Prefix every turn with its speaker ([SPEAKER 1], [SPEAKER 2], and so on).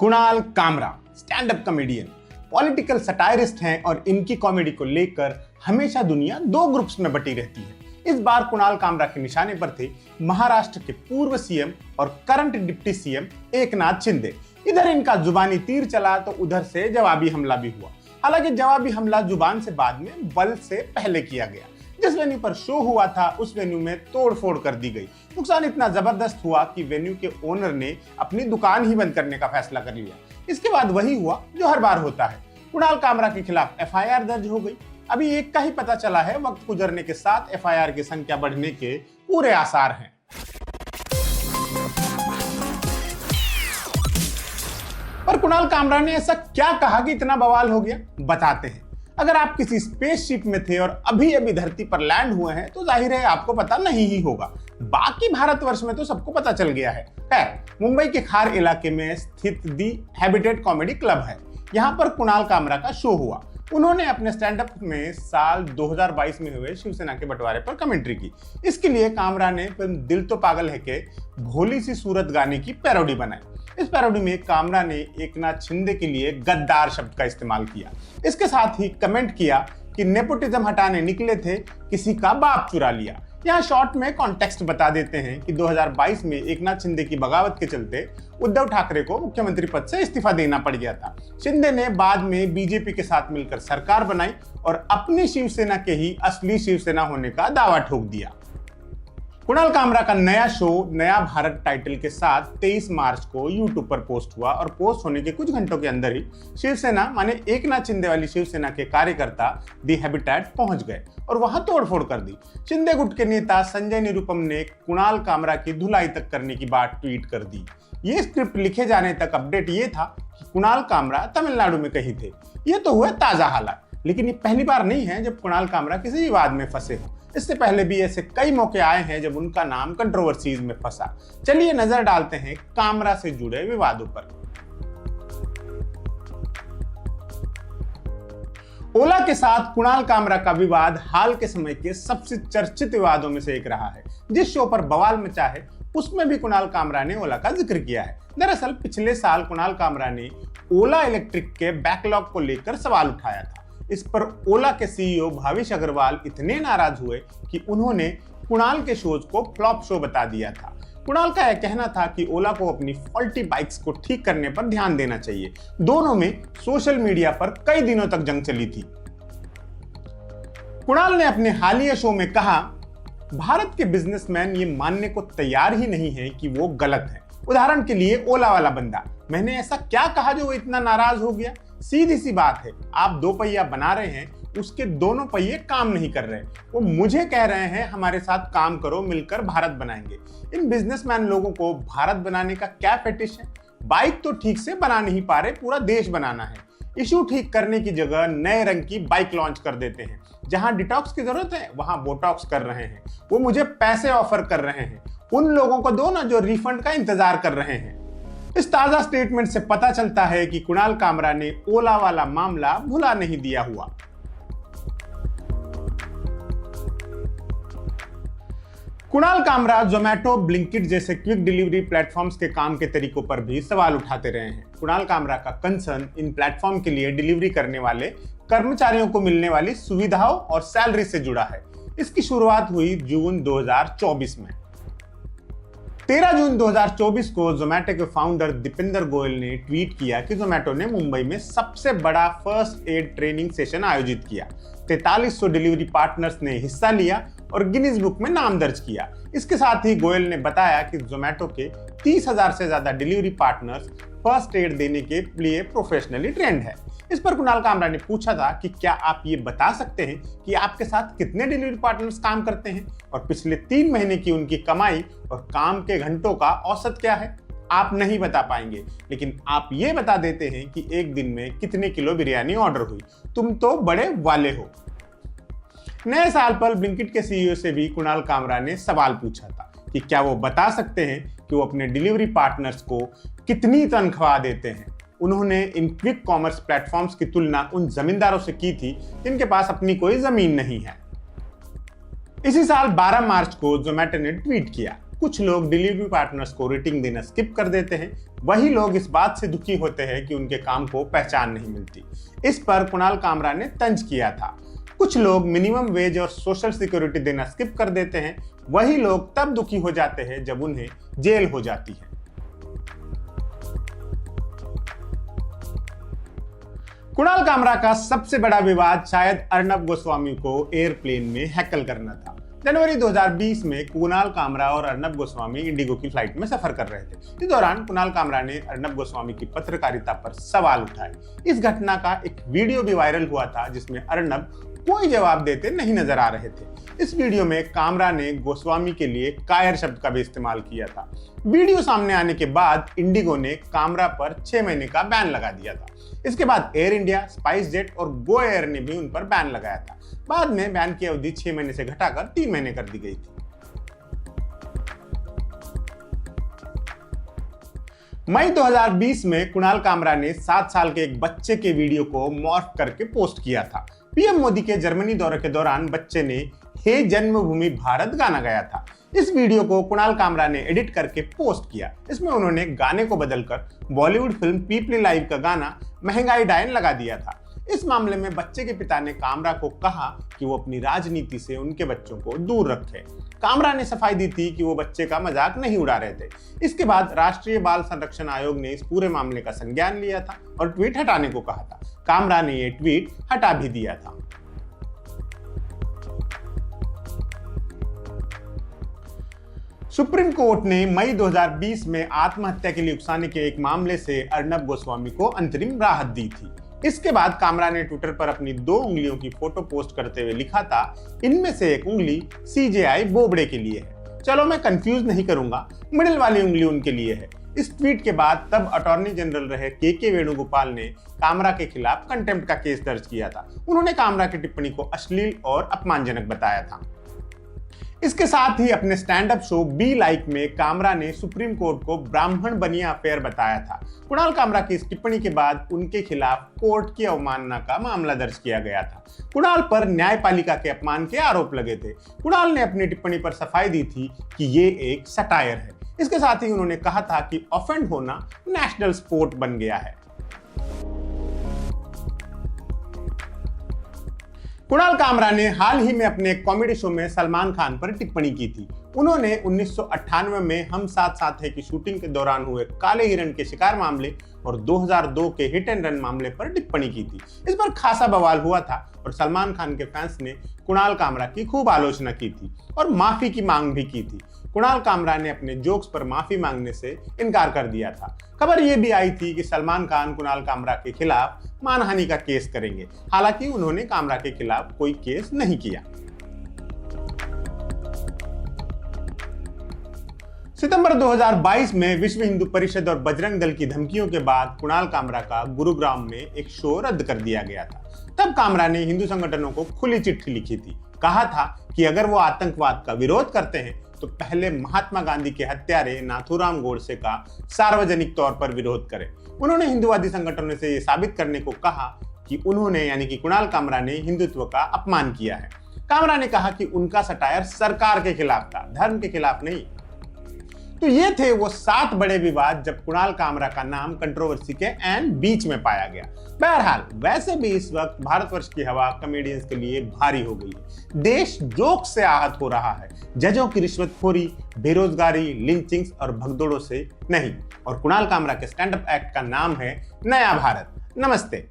[SPEAKER 1] Kunal Kamra stand up comedian, political satirist हैं और इनकी कॉमेडी को लेकर हमेशा दुनिया दो ग्रुप्स में बटी रहती है। इस बार कुणाल कामरा के निशाने पर थे महाराष्ट्र के पूर्व सीएम और current deputy CM Eknath Shinde. इधर इनका जुबानी तीर चला तो उधर से जवाबी हमला भी हुआ। हालांकि जवाबी हमला जुबान से बाद में बल से पहले किया गया। जिस वेन्यू पर शो हुआ था उस वेन्यू में तोड़फोड़ कर दी गई। नुकसान इतना जबरदस्त हुआ कि वेन्यू के ओनर ने अपनी दुकान ही बंद करने का फैसला कर लिया। इसके बाद वही हुआ जो हर बार होता है, कुणाल कामरा के खिलाफ एफआईआर दर्ज हो गई। अभी एक का ही पता चला है, वक्त गुजरने के साथ एफआईआर की संख्या बढ़ने के पूरे आसार हैं। पर कुणाल कामरा ने ऐसा क्या कहा कि इतना बवाल हो गया, बताते हैं। अगर आप किसी स्पेसशिप में थे और अभी अभी धरती पर लैंड हुए हैं तो जाहिर है आपको पता नहीं ही होगा। बाकी भारतवर्ष में तो सबको पता चल गया है। खैर, मुंबई के खार इलाके में स्थित दी हैबिटेट कॉमेडी क्लब है। यहाँ पर कुणाल कामरा का शो हुआ। उन्होंने अपने स्टैंड अप में साल 2022 में हुए शिवसेना के बंटवारे पर कमेंट्री की। इसके लिए कामरा ने फिल्म दिल तो पागल है के भोली सी सूरत गाने की पैरोडी बनाई। इस पैरोडी में कामरा ने एकनाथ शिंदे के लिए गद्दार शब्द का इस्तेमाल किया। इसके साथ ही कमेंट किया कि नेपोटिज्म हटाने निकले थे, किसी का बाप चुरा लिया। यहाँ शॉर्ट में कॉन्टेक्स्ट बता देते हैं कि 2022 में एकनाथ शिंदे की बगावत के चलते उद्धव ठाकरे को मुख्यमंत्री पद से इस्तीफा देना पड़ गया था। शिंदे ने बाद में बीजेपी के साथ मिलकर सरकार बनाई और अपनी शिवसेना के ही असली शिवसेना होने का दावा ठोक दिया। कुणाल कामरा का नया शो नया भारत टाइटल के साथ 23 मार्च को यूट्यूब पर पोस्ट हुआ और पोस्ट होने के कुछ घंटों के अंदर ही शिवसेना माने एकनाथ शिंदे वाली शिवसेना के कार्यकर्ता दी हैबिटेट पहुंच गए और वहां तोड़फोड़ कर दी। शिंदे गुट के नेता संजय निरुपम ने कुणाल कामरा की धुलाई तक करने की बात ट्वीट कर दी। ये स्क्रिप्ट लिखे जाने तक अपडेट ये था कि कुणाल कामरा तमिलनाडु में कहीं थे। ये तो हुए ताजा हालात, लेकिन ये पहली बार नहीं है जब कुणाल कामरा किसी विवाद में फंसे हो। इससे पहले भी ऐसे कई मौके आए हैं जब उनका नाम कंट्रोवर्सीज में फंसा। चलिए नजर डालते हैं कामरा से जुड़े विवादों पर। ओला के साथ कुणाल कामरा का विवाद हाल के समय के सबसे चर्चित विवादों में से एक रहा है। जिस शो पर बवाल मचा है उसमें भी कुणाल कामरा ने ओला का जिक्र किया है। दरअसल पिछले साल कुणाल कामरा ने ओला इलेक्ट्रिक के बैकलॉग को लेकर सवाल उठाया था। इस पर ओला के सीईओ भाविश अग्रवाल इतने नाराज हुए कि उन्होंने कुणाल के शोज को फ्लॉप शो बता दिया था। कुणाल का यह कहना था कि ओला को अपनी फॉल्टी बाइक्स को ठीक करने पर ध्यान देना चाहिए। दोनों में सोशल मीडिया पर कई दिनों तक जंग चली थी। कुणाल ने अपने हालिया शो में कहा, भारत के बिजनेसमैन ये मानने को तैयार ही नहीं है कि वो गलत है। उदाहरण के लिए ओला वाला बंदा, मैंने ऐसा क्या कहा जो वो इतना नाराज हो गया? सीधी सी बात है, आप दो पहिया बना रहे हैं, उसके दोनों पहिए काम नहीं कर रहे। वो मुझे कह रहे हैं हमारे साथ काम करो, मिलकर भारत बनाएंगे। इन बिजनेसमैन लोगों को भारत बनाने का क्या फेटिश है? बाइक तो ठीक से बना नहीं पा रहे, पूरा देश बनाना है। इशू ठीक करने की जगह नए रंग की बाइक लॉन्च कर देते हैं। जहां डिटॉक्स की जरूरत है वहां बोटॉक्स कर रहे हैं। वो मुझे पैसे ऑफर कर रहे हैं, उन लोगों को दो ना जो रिफंड का इंतजार कर रहे हैं। इस ताजा स्टेटमेंट से पता चलता है कि कुणाल कामरा ने ओला वाला मामला भुला नहीं दिया हुआ। कुणाल कामरा जोमैटो, ब्लिंकिट जैसे क्विक डिलीवरी प्लेटफॉर्म्स के काम के तरीकों पर भी सवाल उठाते रहे हैं। कुणाल कामरा का कंसर्न इन प्लेटफॉर्म के लिए डिलीवरी करने वाले कर्मचारियों को मिलने वाली सुविधाओं और सैलरी से जुड़ा है। इसकी शुरुआत हुई जून 2024 में। 13 जून 2024 को जोमैटो के फाउंडर दीपेंद्र गोयल ने ट्वीट किया कि जोमैटो ने मुंबई में सबसे बड़ा फर्स्ट एड ट्रेनिंग सेशन आयोजित किया। 4300 डिलीवरी पार्टनर्स ने हिस्सा लिया और गिनीज बुक में नाम दर्ज किया। इसके साथ ही गोयल ने बताया कि जोमैटो के 30,000 से ज्यादा डिलीवरी पार्टनर्स फर्स्ट एड देने के लिए प्रोफेशनली ट्रेंड है। इस पर कुणाल कामरा ने पूछा था कि क्या आप ये बता सकते हैं कि आपके साथ कितने डिलीवरी पार्टनर्स काम करते हैं और पिछले 3 महीने की उनकी कमाई और काम के घंटों का औसत क्या है? आप नहीं बता पाएंगे, लेकिन आप ये बता देते हैं कि एक दिन में कितने किलो बिरयानी ऑर्डर हुई। तुम तो बड़े वाले हो। नए साल पर ब्लिंकिट के सीईओ से भी कुणाल कामरा ने सवाल पूछा था कि क्या वो बता सकते हैं कि वो अपने डिलीवरी पार्टनर्स को कितनी तनख्वाह देते हैं। उन्होंने इन क्विक कॉमर्स प्लेटफॉर्म्स की तुलना उन जमींदारों से की थी जिनके पास अपनी कोई जमीन नहीं है। इसी साल 12 मार्च को जोमैटो ने ट्वीट किया, कुछ लोग डिलीवरी पार्टनर्स को रेटिंग देना स्किप कर देते हैं, वही लोग इस बात से दुखी होते हैं कि उनके काम को पहचान नहीं मिलती। इस पर कुणाल कामरा ने तंज किया था। कुछ लोग मिनिमम वेज और सोशल सिक्योरिटी देना स्किप कर देते हैं, वही लोग तब दुखी हो जाते हैं जब उन्हें जेल हो जाती है। कुणाल कामरा का सबसे बड़ा विवाद शायद अर्नब गोस्वामी को एयरप्लेन में हैकल करना था। जनवरी 2020 में कुणाल कामरा और अर्नब गोस्वामी इंडिगो की फ्लाइट में सफर कर रहे थे। इस दौरान कुणाल कामरा ने अर्नब गोस्वामी की पत्रकारिता पर सवाल उठाए। इस घटना का एक वीडियो भी वायरल हुआ था जिसमें अर्नब कोई जवाब देते नहीं नजर आ रहे थे। इस वीडियो में कामरा ने गोस्वामी के लिए कायर शब्द का भी इस्तेमाल किया था। वीडियो सामने आने के बाद इंडिगो ने कामरा पर 6 महीने का बैन लगा दिया था। इसके बाद एयर इंडिया, स्पाइस जेट और गो एयर ने भी उन पर बैन लगाया था। बाद में बैन की अवधि 6 महीने से घटाकर 3 महीने कर दी गई थी। मई 2020 में कुणाल कामरा ने 7 साल के एक बच्चे के वीडियो को मॉर्फ करके पोस्ट किया था। पीएम मोदी के जर्मनी दौरे के दौरान बच्चे ने हे जन्मभूमि भारत गाना गाया था। इस वीडियो को कुणाल कामरा ने एडिट करके पोस्ट किया। इसमें उन्होंने गाने को बदलकर बॉलीवुड फिल्म पीपली लाइव का गाना महंगाई डायन लगा दिया था। इस मामले में बच्चे के पिता ने कामरा को कहा कि वो अपनी राजनीति से उनके बच्चों को दूर रखे। कामरा ने सफाई दी थी कि वो बच्चे का मजाक नहीं उड़ा रहे थे। इसके बाद राष्ट्रीय बाल संरक्षण आयोग ने इस पूरे मामले का संज्ञान लिया था और ट्वीट हटाने को कहा था। कामरा ने ये ट्वीट हटा भी दिया था। सुप्रीम कोर्ट ने मई 2020 में आत्महत्या के लिए उकसाने के एक मामले से अर्नब गोस्वामी को अंतरिम राहत दी थी। इसके बाद कामरा ने ट्विटर पर अपनी 2 उंगलियों की फोटो पोस्ट करते हुए लिखा था, इनमें से एक उंगली CJI बोबड़े के लिए है। चलो मैं कंफ्यूज नहीं करूंगा, मिडिल वाली उंगली उनके लिए है। इस ट्वीट के बाद तब अटॉर्नी जनरल रहे के वेणुगोपाल ने कामरा के खिलाफ कंटेम्प्ट का केस दर्ज किया था। उन्होंने कामरा की टिप्पणी को अश्लील और अपमानजनक बताया था। इसके साथ ही अपने stand up show be like में कामरा ने सुप्रीम कोर्ट को ब्राह्मण बनिया अफेयर बताया था। कुणाल कामरा की इस टिप्पणी के बाद उनके खिलाफ कोर्ट की अवमानना का मामला दर्ज किया गया था। कुणाल पर न्यायपालिका के अपमान के आरोप लगे थे। कुणाल ने अपनी टिप्पणी पर सफाई दी थी कि ये एक सटायर है। इसके साथ ही उन्होंने कहा था कि ऑफेंड होना नेशनल स्पोर्ट बन गया है। कुणाल कामरा ने हाल ही में अपने कॉमेडी शो में सलमान खान पर टिप्पणी की थी। उन्होंने 1998 में हम साथ साथ हैं की शूटिंग के दौरान हुए काले हिरण के शिकार मामले और 2002 के हिट एंड रन मामले पर टिप्पणी की थी। इस पर खासा बवाल हुआ था और सलमान खान के फैंस ने कुणाल कामरा की खूब आलोचना की थी और माफी की मांग भी की थी। कुणाल कामरा ने अपने जोक्स पर माफी मांगने से इनकार कर दिया था। खबर यह भी आई थी कि सलमान खान कुणाल कामरा के खिलाफ मानहानि का केस करेंगे। हालांकि उन्होंने कामरा के खिलाफ कोई केस नहीं किया। सितंबर 2022 में विश्व हिंदू परिषद और बजरंग दल की धमकियों के बाद कुणाल कामरा का गुरुग्राम में एक शो रद्द कर दिया गया था। तब कामरा ने हिंदू संगठनों को खुली चिट्ठी लिखी थी। कहा था कि अगर वो आतंकवाद का विरोध करते हैं तो पहले महात्मा गांधी के हत्यारे नाथूराम गोडसे का सार्वजनिक तौर पर विरोध करें। उन्होंने हिंदुवादी संगठनों से ये साबित करने को कहा कि उन्होंने यानी कि कुणाल कामरा ने हिंदुत्व का अपमान किया है। कामरा ने कहा कि उनका सटायर सरकार के खिलाफ था, धर्म के खिलाफ नहीं। तो ये थे वो 7 बड़े विवाद जब कुणाल कामरा का नाम कंट्रोवर्सी के बीच में पाया गया। बहरहाल वैसे भी इस वक्त भारतवर्ष की हवा कॉमेडियंस के लिए भारी हो गई है। देश जोक से आहत हो रहा है, जजों की रिश्वतखोरी, बेरोजगारी, लिंचिंग्स और भगदौड़ों से नहीं। और कुणाल कामरा के स्टैंड अप एक्ट का नाम है नया भारत। नमस्ते।